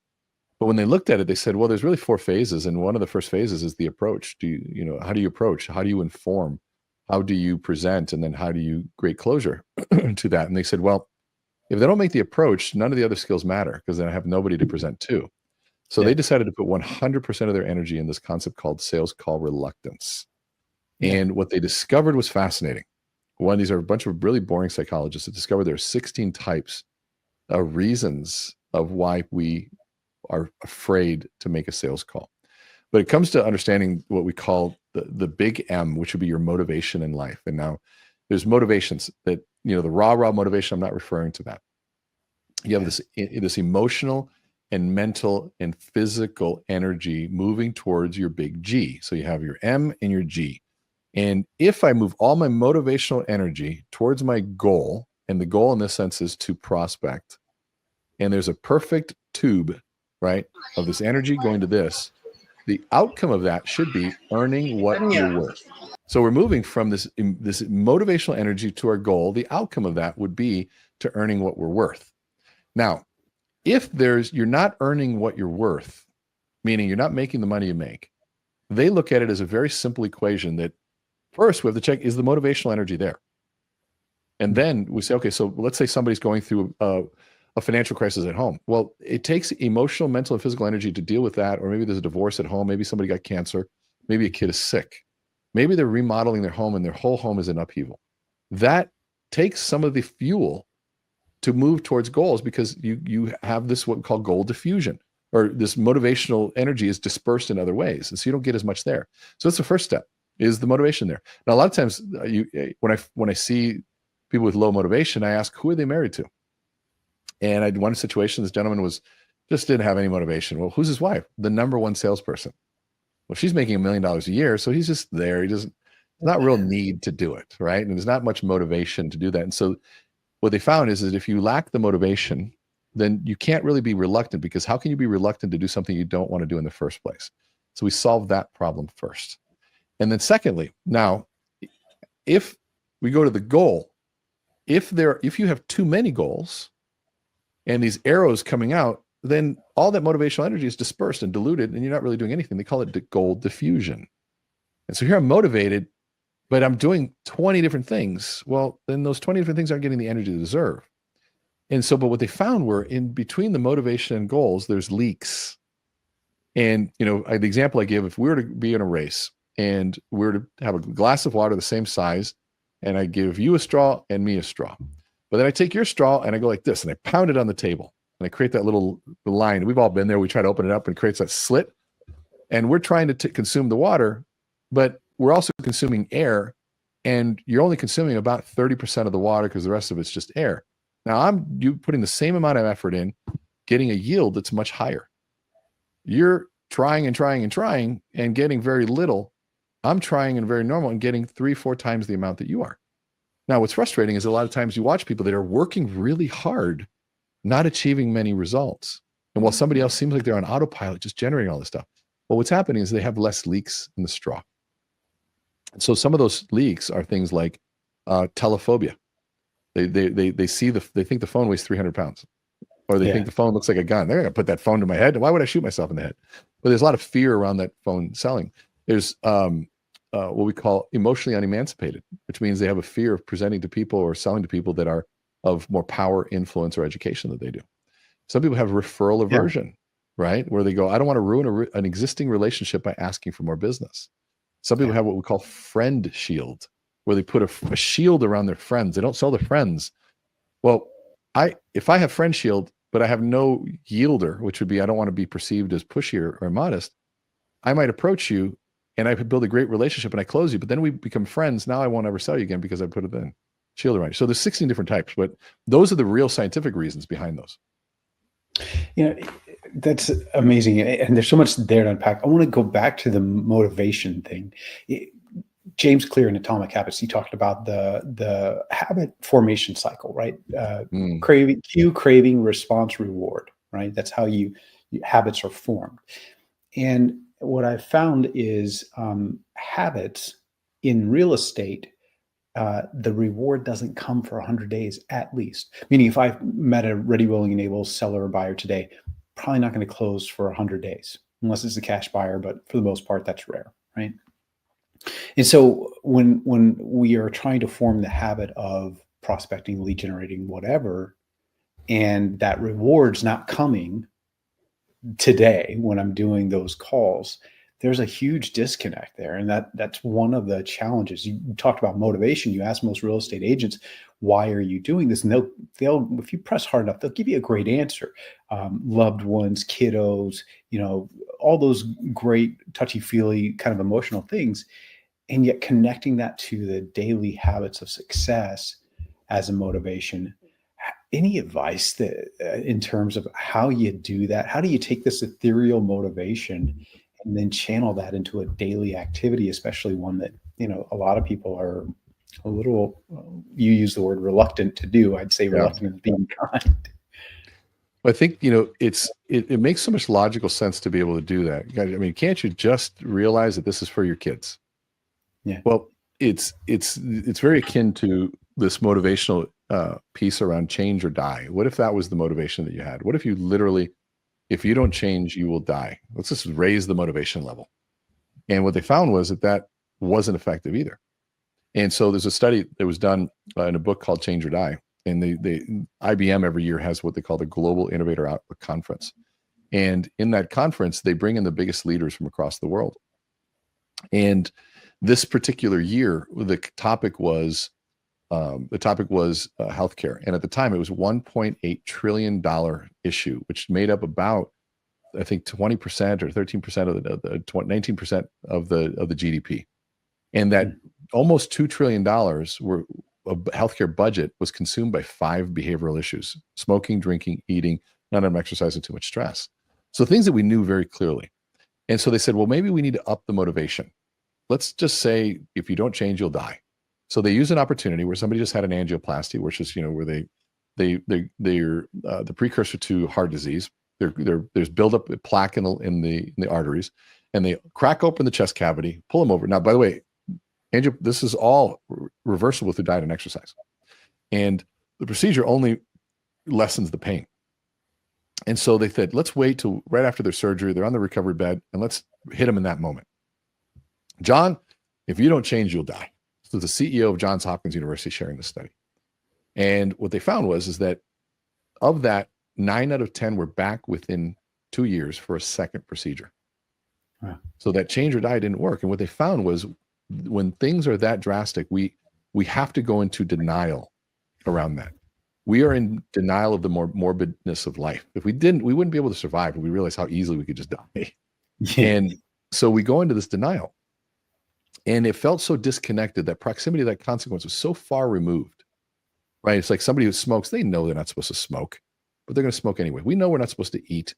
But when they looked at it, they said, well, there's really 4 phases. And one of the first phases is the approach. How do you approach? How do you inform? How do you present? And then how do you create closure to that? And they said, well, if they don't make the approach, none of the other skills matter because then I have nobody to present to. So they decided to put 100% of their energy in this concept called sales call reluctance. And what they discovered was fascinating. These are a bunch of really boring psychologists that discovered there are 16 types of reasons of why we are afraid to make a sales call. But it comes to understanding what we call the big M, which would be your motivation in life. And now there's motivations that, the raw motivation, I'm not referring to that. You have this emotional and mental and physical energy moving towards your big G. So you have your M and your G. And if I move all my motivational energy towards my goal, and the goal in this sense is to prospect, and there's a perfect tube, right, of this energy going to this, the outcome of that should be earning what you're worth. So we're moving from this motivational energy to our goal. The outcome of that would be to earning what we're worth. Now, if you're not earning what you're worth, meaning you're not making the money you make, they look at it as a very simple equation that first we have to check, is the motivational energy there? And then we say, okay, so let's say somebody's going through a financial crisis at home. Well, it takes emotional, mental, and physical energy to deal with that. Or maybe there's a divorce at home. Maybe somebody got cancer. Maybe a kid is sick. Maybe they're remodeling their home and their whole home is in upheaval. That takes some of the fuel to move towards goals because you have this what we call goal diffusion, or this motivational energy is dispersed in other ways, and so you don't get as much there. So that's the first step, is the motivation there. Now, a lot of times when I see people with low motivation, I ask, who are they married to? And I had one situation, this gentleman just didn't have any motivation. Well, who's his wife? The number one salesperson. Well, she's making $1 million a year, so he's just there. There's not real need to do it, right? And there's not much motivation to do that. And so what they found is that if you lack the motivation, then you can't really be reluctant, because how can you be reluctant to do something you don't want to do in the first place? So we solved that problem first. And then secondly, now, if we go to the goal, if you have too many goals and these arrows coming out, then all that motivational energy is dispersed and diluted, and you're not really doing anything. They call it goal diffusion. And so here I'm motivated, but I'm doing 20 different things. Well, then those 20 different things aren't getting the energy they deserve. And so, but what they found were in between the motivation and goals, there's leaks. And, the example I give, if we were to be in a race and we were to have a glass of water the same size, and I give you a straw and me a straw, but then I take your straw and I go like this, and I pound it on the table, and I create that little line. We've all been there. We try to open it up and it creates that slit, and we're trying to consume the water, but we're also consuming air, and you're only consuming about 30% of the water because the rest of it's just air. Now you putting the same amount of effort in, getting a yield that's much higher. You're trying and trying and trying and getting very little. I'm trying and very normal and getting 3-4 times the amount that you are. Now, what's frustrating is a lot of times you watch people that are working really hard, not achieving many results. And while somebody else seems like they're on autopilot, just generating all this stuff. Well, what's happening is they have less leaks in the straw. And so some of those leaks are things like telephobia. They think the phone weighs 300 pounds, or they think the phone looks like a gun. They're going to put that phone to my head. Why would I shoot myself in the head? But there's a lot of fear around that phone selling. There's what we call emotionally unemancipated, which means they have a fear of presenting to people or selling to people that are of more power, influence, or education that they do. Some people have referral aversion, right? Where they go, I don't want to ruin an existing relationship by asking for more business. Some people have what we call friend shield, where they put a shield around their friends. They don't sell their friends. Well, if I have friend shield, but I have no yielder, which would be I don't want to be perceived as pushy or modest, I might approach you and I could build a great relationship and I close you, but then we become friends. Now I won't ever sell you again because I put it in shield around you. So there's 16 different types, but those are the real scientific reasons behind those. That's amazing. And there's so much there to unpack. I want to go back to the motivation thing. James Clear in Atomic Habits, he talked about the habit formation cycle, right? Craving, response, reward, right? That's how habits are formed. And what I've found is habits in real estate, the reward doesn't come for 100 days at least. Meaning if I've met a ready, willing, and able seller or buyer today, probably not going to close for 100 days unless it's a cash buyer, but for the most part, that's rare, right? And so when we are trying to form the habit of prospecting, lead generating, whatever, and that reward's not coming today when I'm doing those calls, there's a huge disconnect there. And that's one of the challenges. You talked about motivation. You ask most real estate agents, why are you doing this? And they'll if you press hard enough, they'll give you a great answer. Loved ones, kiddos, all those great touchy-feely kind of emotional things. And yet connecting that to the daily habits of success as a motivation. Any advice that in terms of how you do that? How do you take this ethereal motivation and then channel that into a daily activity, especially one that, a lot of people are a little, you use the word reluctant to do. I'd say reluctant to being kind. I think, it makes so much logical sense to be able to do that. I mean, can't you just realize that this is for your kids? Yeah. Well, it's very akin to this motivational piece around change or die. What if that was the motivation that you had? What if you literally, if you don't change, you will die? Let's just raise the motivation level. And what they found was that wasn't effective either. And so there's a study that was done in a book called Change or Die. And IBM every year has what they call the Global Innovator Outlook Conference. And in that conference, they bring in the biggest leaders from across the world. And this particular year, the topic was The topic was healthcare, and at the time it was $1.8 trillion issue, which made up about, I think, 20% or 13% of the 19% of the GDP, and that almost $2 trillion were of healthcare budget was consumed by 5 behavioral issues: smoking, drinking, eating, not enough exercise, and too much stress. So things that we knew very clearly. And so they said, well, maybe we need to up the motivation. Let's just say, if you don't change, you'll die. So they use an opportunity where somebody just had an angioplasty, which is, where they're the precursor to heart disease. There's buildup of plaque in the arteries, and they crack open the chest cavity, pull them over. Now, by the way, this is all reversible through diet and exercise, and the procedure only lessens the pain. And so they said, let's wait till right after their surgery, they're on the recovery bed, and let's hit them in that moment. John, if you don't change, you'll die. So the CEO of Johns Hopkins University sharing this study. And what they found is that of that, 9 out of 10 were back within 2 years for a second procedure. Wow. So that change or die didn't work. And what they found was, when things are that drastic, we have to go into denial around that. We are in denial of the morbidness of life. If we didn't, we wouldn't be able to survive. And we realize how easily we could just die. Yeah. And so we go into this denial. And it felt so disconnected. That proximity of that consequence was so far removed, right? It's like somebody who smokes, they know they're not supposed to smoke, but they're going to smoke anyway. We know we're not supposed to eat,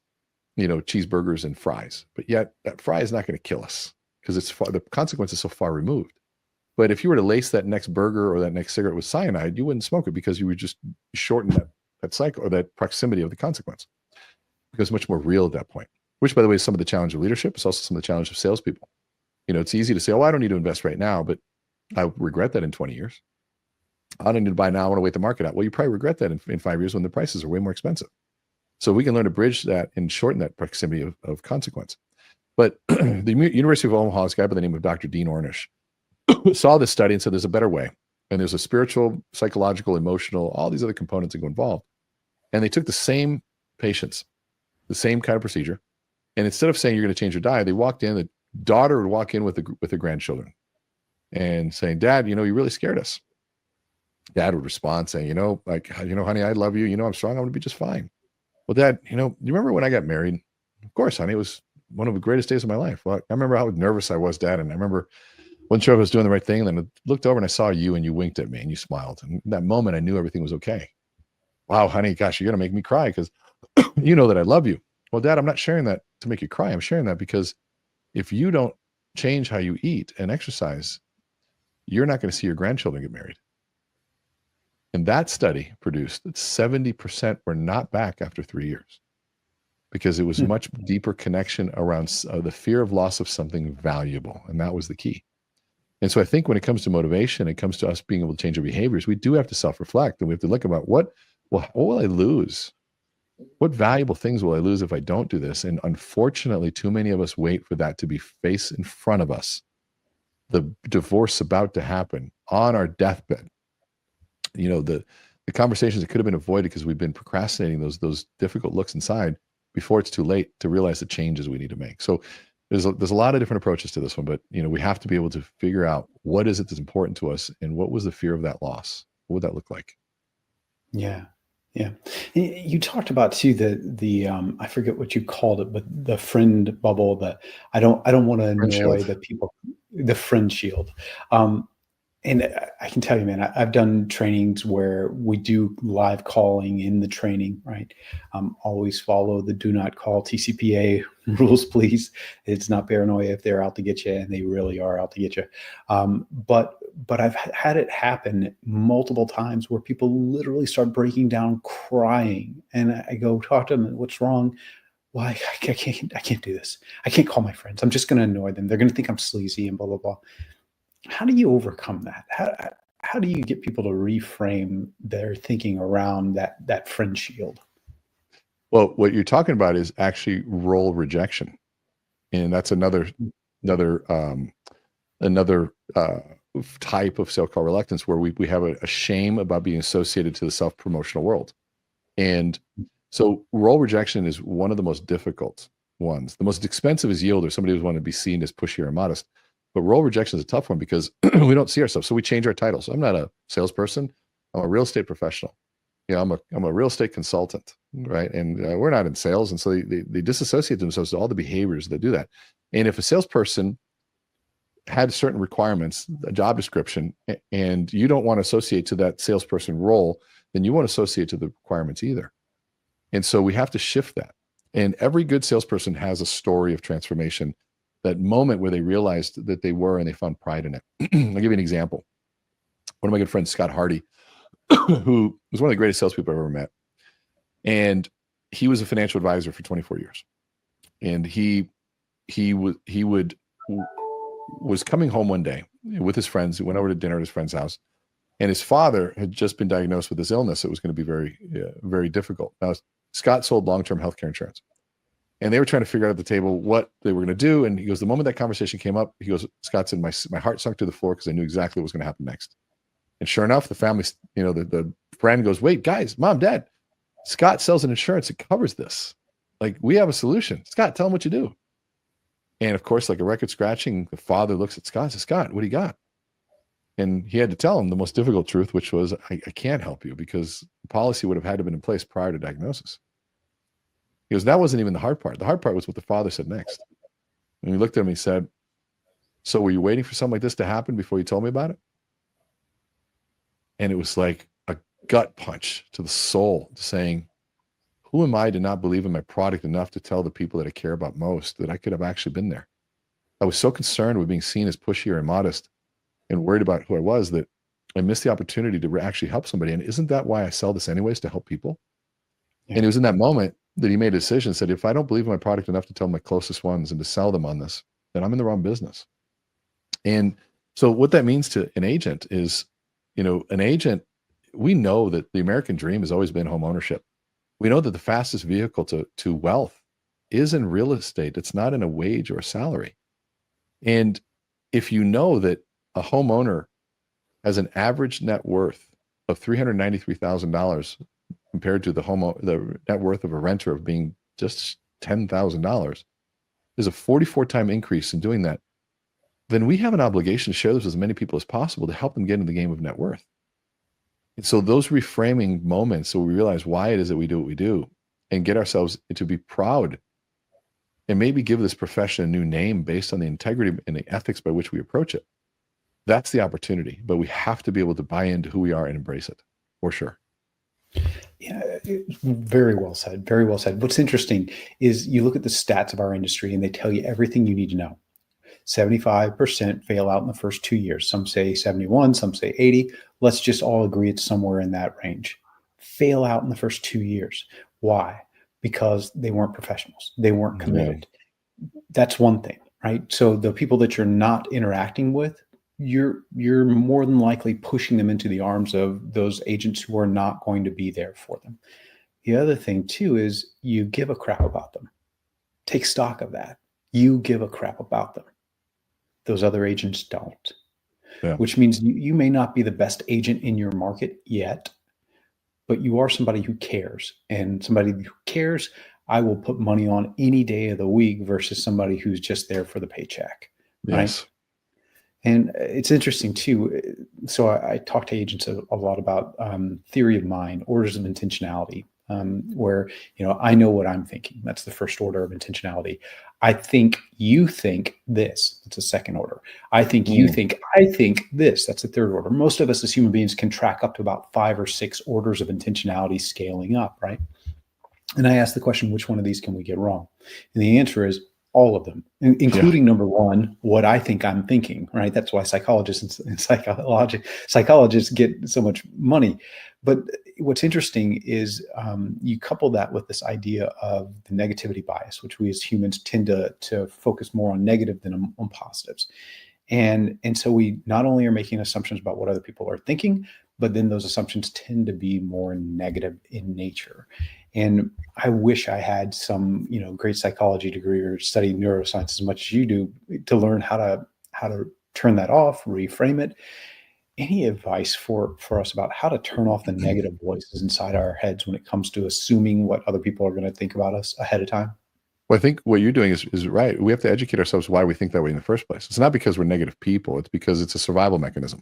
cheeseburgers and fries, but yet that fry is not going to kill us because the consequence is so far removed. But if you were to lace that next burger or that next cigarette with cyanide, you wouldn't smoke it because you would just shorten that cycle or that proximity of the consequence. Because it's much more real at that point, which, by the way, is some of the challenge of leadership. It's also some of the challenge of salespeople. It's easy to say, oh, I don't need to invest right now, but I regret that in 20 years. I don't need to buy now. I want to wait the market out. Well, you probably regret that in 5 years when the prices are way more expensive. So we can learn to bridge that and shorten that proximity of consequence. But the University of Omaha, this guy by the name of Dr. Dean Ornish, saw this study and said there's a better way. And there's a spiritual, psychological, emotional, all these other components that go involved. And they took the same patients, the same kind of procedure. And instead of saying you're going to change or die, they walked in, the daughter would walk in with her grandchildren and saying, Dad, you really scared us. Dad would respond saying, honey, I love you. I'm strong. I'm going to be just fine. Well, Dad, you remember when I got married? Of course, honey, it was one of the greatest days of my life. Well, I remember how nervous I was, Dad. And I remember wasn't sure if I was doing the right thing. And then I looked over and I saw you and you winked at me and you smiled. And in that moment, I knew everything was okay. Wow, honey, gosh, you're going to make me cry because you know that I love you. Well, Dad, I'm not sharing that to make you cry. I'm sharing that because if you don't change how you eat and exercise, you're not going to see your grandchildren get married. And that study produced that 70% were not back after 3 years because it was much deeper connection around the fear of loss of something valuable. And that was the key. And so I think when it comes to motivation, it comes to us being able to change our behaviors, we do have to self-reflect and we have to look about what will I lose? What valuable things will I lose if I don't do this? And unfortunately, too many of us wait for that to be face in front of us. The divorce about to happen on our deathbed. The conversations that could have been avoided because we've been procrastinating those difficult looks inside before it's too late to realize the changes we need to make. So there's a lot of different approaches to this one, but we have to be able to figure out what is it that's important to us and what was the fear of that loss? What would that look like? Yeah. Yeah. You talked about too, the I forget what you called it, but the friend bubble, that I don't want to annoy the people, the friend shield. And I can tell you, man, I've done trainings where we do live calling in the training, right? Always follow the do not call TCPA rules, please. It's not paranoia if they're out to get you, and they really are out to get you. But I've had it happen multiple times where people literally start breaking down crying. And I go talk to them, what's wrong? Well, I can't do this. I can't call my friends. I'm just going to annoy them. They're going to think I'm sleazy and blah, blah, blah. How do you overcome that? How do you get people to reframe their thinking around that friend shield? Well, what you're talking about is actually role rejection, and that's another type of self-call reluctance where we have a shame about being associated to the self-promotional world. And so role rejection is one of the most difficult ones. The most expensive is yield, or somebody who's wanting to be seen as pushy or modest. But role rejection is a tough one because we don't see ourselves. So we change our titles. I'm not a salesperson. I'm a real estate professional. I'm a real estate consultant, right? And we're not in sales. And so they disassociate themselves to all the behaviors that do that. And if a salesperson had certain requirements, a job description, and you don't want to associate to that salesperson role, then you won't associate to the requirements either. And so we have to shift that. And every good salesperson has a story of transformation, that moment where they realized that they were and they found pride in it. I'll give you an example. One of my good friends, Scott Hardy, who was one of the greatest salespeople I've ever met. And he was a financial advisor for 24 years. And he was coming home one day with his friends. He went over to dinner at his friend's house. And his father had just been diagnosed with this illness that was going to be very, very difficult. Now, Scott sold long-term healthcare insurance. And they were trying to figure out at the table what they were going to do. And he goes, the moment that conversation came up, he goes, Scott said, my heart sunk to the floor because I knew exactly what was going to happen next. And sure enough, the family, the friend goes, wait, guys, mom, dad, Scott sells an insurance that covers this. Like, we have a solution. Scott, tell him what you do. And of course, like a record scratching, the father looks at Scott and says, Scott, what do you got? And he had to tell him the most difficult truth, which was, I can't help you because the policy would have had to have been in place prior to diagnosis. He goes, that wasn't even the hard part. The hard part was what the father said next. And he looked at him and he said, so were you waiting for something like this to happen before you told me about it? And it was like a gut punch to the soul, saying, who am I to not believe in my product enough to tell the people that I care about most that I could have actually been there? I was so concerned with being seen as pushy or immodest and worried about who I was that I missed the opportunity to actually help somebody. And isn't that why I sell this anyways, to help people? Yeah. And it was in that moment that he made a decision, said, if I don't believe in my product enough to tell my closest ones and to sell them on this, then I'm in the wrong business. And so what that means to an agent is, an agent, we know that the American dream has always been home ownership. We know that the fastest vehicle to wealth is in real estate. It's not in a wage or a salary. And if you know that a homeowner has an average net worth of $393,000 compared to the net worth of a renter of being just $10,000, there's a 44-time increase in doing that. Then we have an obligation to share this with as many people as possible to help them get into the game of net worth. And so those reframing moments, so we realize why it is that we do what we do and get ourselves to be proud and maybe give this profession a new name based on the integrity and the ethics by which we approach it. That's the opportunity, but we have to be able to buy into who we are and embrace it, for sure. Yeah, very well said. Very well said. What's interesting is you look at the stats of our industry and they tell you everything you need to know. 75% fail out in the first 2 years. Some say 71, some say 80. Let's just all agree it's somewhere in that range. Fail out in the first 2 years. Why? Because they weren't professionals. They weren't committed. Yeah. That's one thing, right? So the people that you're not interacting with, you're more than likely pushing them into the arms of those agents who are not going to be there for them. The other thing too is you give a crap about them. Take stock of that. You give a crap about them. Those other agents don't. Yeah. Which means you may not be the best agent in your market yet, but you are somebody who cares. And somebody who cares, I will put money on any day of the week versus somebody who's just there for the paycheck. Yes. Right? And it's interesting too. So I talk to agents a lot about theory of mind, orders of intentionality, where, I know what I'm thinking. That's the first order of intentionality. I think you think this. That's a second order. I think you think, I think this. That's a third order. Most of us as human beings can track up to about 5 or 6 orders of intentionality scaling up, right? And I ask the question, which one of these can we get wrong? And the answer is all of them, including number one, what I think I'm thinking, right? That's why psychologists and psychologists get so much money. But what's interesting is you couple that with this idea of the negativity bias, which we as humans tend to focus more on negative than on positives. And so we not only are making assumptions about what other people are thinking, but then those assumptions tend to be more negative in nature. And I wish I had some, great psychology degree or studied neuroscience as much as you do to learn how to turn that off, reframe it. Any advice for us about how to turn off the negative voices inside our heads when it comes to assuming what other people are going to think about us ahead of time? Well, I think what you're doing is right. We have to educate ourselves why we think that way in the first place. It's not because we're negative people. It's because it's a survival mechanism.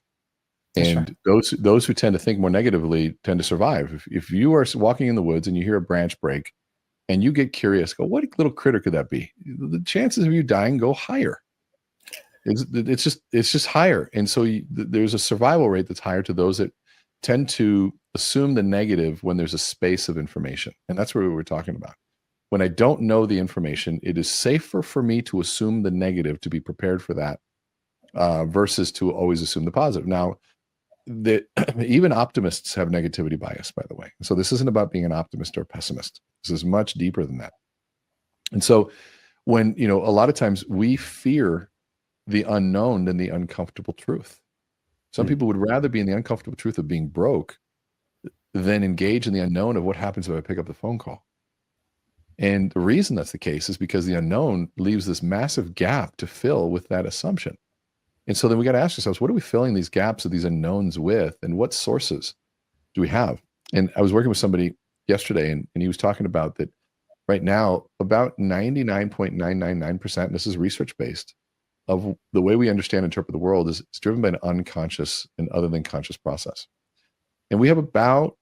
That's And those who tend to think more negatively tend to survive. If you are walking in the woods and you hear a branch break and you get curious, go, what little critter could that be? The chances of you dying go higher. It's just higher. And so there's a survival rate that's higher to those that tend to assume the negative when there's a space of information. And that's what we were talking about. When I don't know the information, it is safer for me to assume the negative, to be prepared for that, versus to always assume the positive. Now, even optimists have negativity bias, by the way. So this isn't about being an optimist or a pessimist. This is much deeper than that. And so when, a lot of times we fear the unknown than the uncomfortable truth. Some people would rather be in the uncomfortable truth of being broke than engage in the unknown of what happens if I pick up the phone call. And the reason that's the case is because the unknown leaves this massive gap to fill with that assumption. And so then we got to ask ourselves, what are we filling these gaps of these unknowns with, and what sources do we have? And I was working with somebody yesterday, and he was talking about that right now, about 99.999%, and this is research-based, of the way we understand and interpret the world is driven by an unconscious and other than conscious process. And we have about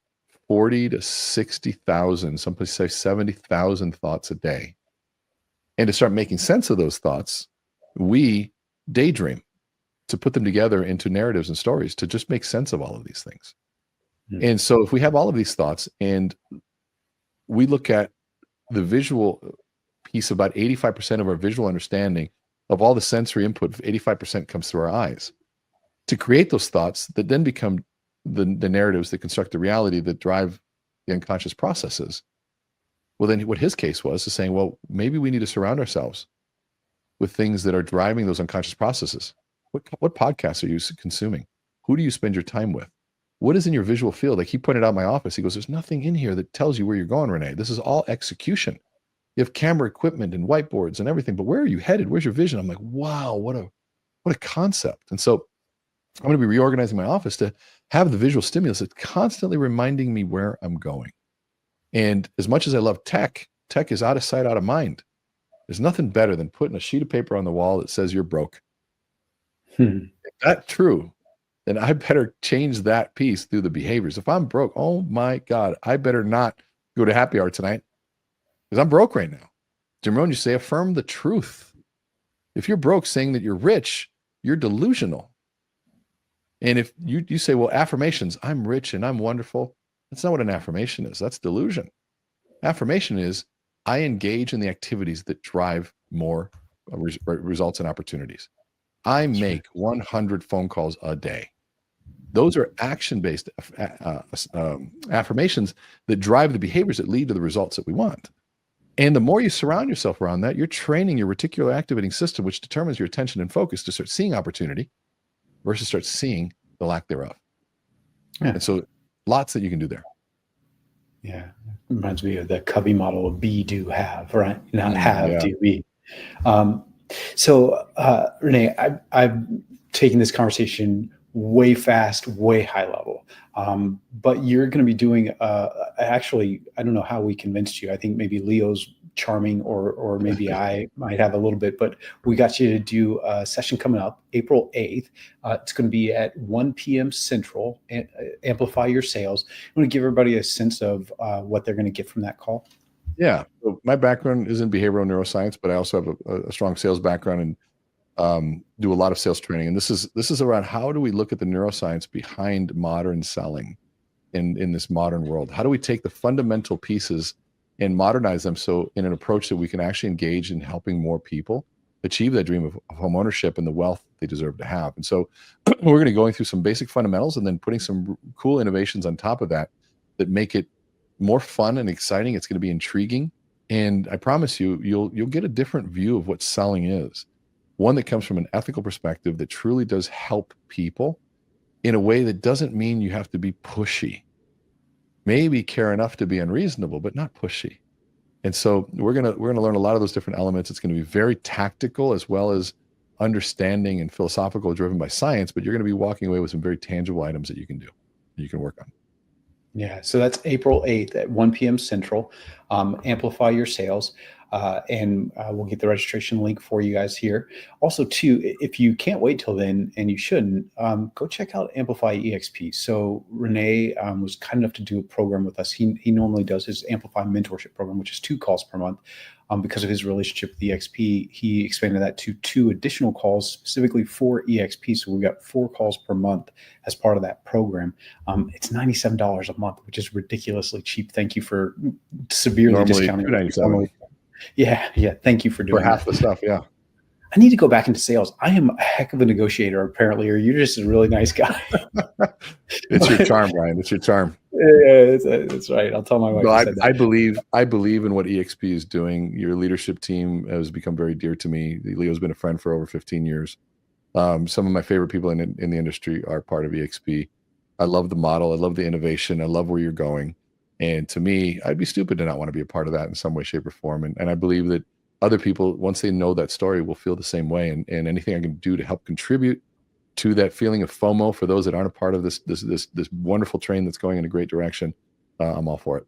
40 to 60,000, some places say 70,000 thoughts a day. And to start making sense of those thoughts, we daydream to put them together into narratives and stories to just make sense of all of these things. And so if we have all of these thoughts and we look at the visual piece, about 85% of our visual understanding of all the sensory input, 85% comes through our eyes. To create those thoughts that then become the narratives that construct the reality that drive the unconscious processes. Well, then what his case was is saying, well, maybe we need to surround ourselves with things that are driving those unconscious processes. What podcasts are you consuming? Who do you spend your time with? What is in your visual field? Like he pointed out in my office, he goes, there's nothing in here that tells you where you're going, Renee. This is all execution. You have camera equipment and whiteboards and everything, but where are you headed? Where's your vision? I'm like, wow, what a concept. And so I'm going to be reorganizing my office to have the visual stimulus that's constantly reminding me where I'm going. And as much as I love tech is out of sight, out of mind. There's nothing better than putting a sheet of paper on the wall that says you're broke. If that's true, then I better change that piece through the behaviors. If I'm broke, oh my God, I better not go to happy hour tonight because I'm broke right now. Jim Rohn, you say, affirm the truth. If you're broke saying that you're rich, you're delusional. And if you say, well, affirmations, I'm rich and I'm wonderful. That's not what an affirmation is. That's delusion. Affirmation is I engage in the activities that drive more results and opportunities. I make 100 phone calls a day. Those are action-based affirmations that drive the behaviors that lead to the results that we want. And the more you surround yourself around that, you're training your reticular activating system, which determines your attention and focus, to start seeing opportunity versus start seeing the lack thereof. Yeah. And so lots that you can do there. Yeah. Reminds me of the Covey model of be, do, have, right? Not have, do, be. So Renee, I've taken this conversation way fast, way high level. But you're going to be doing, actually, I don't know how we convinced you. I think maybe Leo's charming or maybe I might have a little bit, but we got you to do a session coming up April 8th. It's going to be at 1 p.m. Central, Amplify Your Sales. I want to give everybody a sense of what they're going to get from that call. Yeah. So my background is in behavioral neuroscience, but I also have a strong sales background and do a lot of sales training. And this is around how do we look at the neuroscience behind modern selling in this modern world? How do we take the fundamental pieces and modernize them so in an approach that we can actually engage in helping more people achieve that dream of home ownership and the wealth they deserve to have? And so we're going to be going through some basic fundamentals and then putting some cool innovations on top of that make it more fun and exciting. It's going to be intriguing. And I promise you, you'll get a different view of what selling is. One that comes from an ethical perspective that truly does help people in a way that doesn't mean you have to be pushy. Maybe care enough to be unreasonable, but not pushy. And so we're gonna learn a lot of those different elements. It's going to be very tactical as well as understanding and philosophical, driven by science. But you're going to be walking away with some very tangible items that you can do, that you can work on. Yeah, so that's April 8th at 1 p.m. Central. Amplify Your Sales. and we'll get the registration link for you guys here. Also, too, if you can't wait till then, and you shouldn't, go check out Amplify EXP. So Renee was kind enough to do a program with us. He normally does his Amplify mentorship program, which is 2 calls per month. Because of his relationship with EXP, he expanded that to 2 additional calls specifically for EXP. So we've got 4 calls per month as part of that program. It's $97 a month, which is ridiculously cheap. Thank you for severely Normally discounting. $297. Yeah. Thank you for doing For half that. the stuff. Yeah. I need to go back into sales. I am a heck of a negotiator, apparently, or you're just a really nice guy. It's your charm, Brian. It's your charm. Yeah, that's right. I'll tell my wife. No, I said that. I believe in what EXP is doing. Your leadership team has become very dear to me. Leo's been a friend for over 15 years. Some of my favorite people in the industry are part of EXP. I love the model. I love the innovation. I love where you're going. And to me, I'd be stupid to not want to be a part of that in some way, shape, or form. And I believe that other people, once they know that story, will feel the same way. And anything I can do to help contribute to that feeling of FOMO for those that aren't a part of this wonderful train that's going in a great direction, I'm all for it.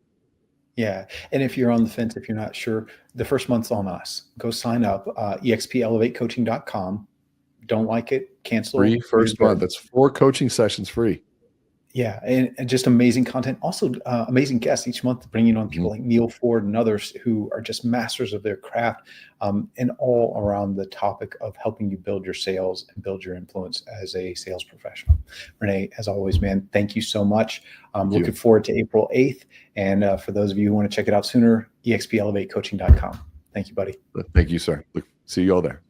Yeah. And if you're on the fence, if you're not sure, the first month's on us. Go sign up, expelevatecoaching.com. Don't like it, cancel. Free first month. That's 4 coaching sessions free. Yeah, and just amazing content. Also, amazing guests each month, bringing on people like Neil Ford and others who are just masters of their craft, and all around the topic of helping you build your sales and build your influence as a sales professional. Renee, as always, man, thank you so much. Looking forward to April 8th. And for those of you who want to check it out sooner, expelevatecoaching.com. Thank you, buddy. Thank you, sir. See you all there.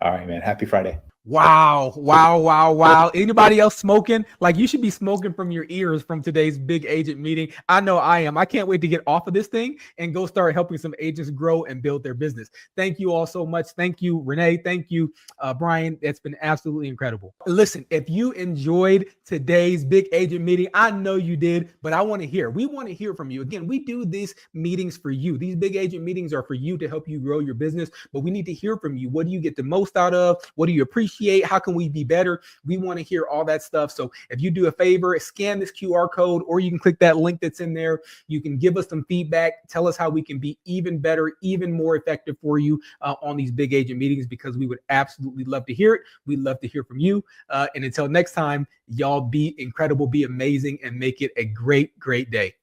All right, man. Happy Friday. Wow. Anybody else smoking? Like, you should be smoking from your ears from today's big agent meeting. I know I am. I can't wait to get off of this thing and go start helping some agents grow and build their business. Thank you all so much. Thank you, Renee. Thank you, Brian. It's been absolutely incredible. Listen, if you enjoyed today's big agent meeting, I know you did, but I want to hear. We want to hear from you. Again, we do these meetings for you. These big agent meetings are for you to help you grow your business, but we need to hear from you. What do you get the most out of? What do you appreciate? How can we be better? We want to hear all that stuff. So if you do a favor, scan this QR code, or you can click that link that's in there. You can give us some feedback. Tell us how we can be even better, even more effective for you on these big agent meetings, because we would absolutely love to hear it. We'd love to hear from you. And until next time, y'all be incredible, be amazing, and make it a great, great day.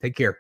Take care.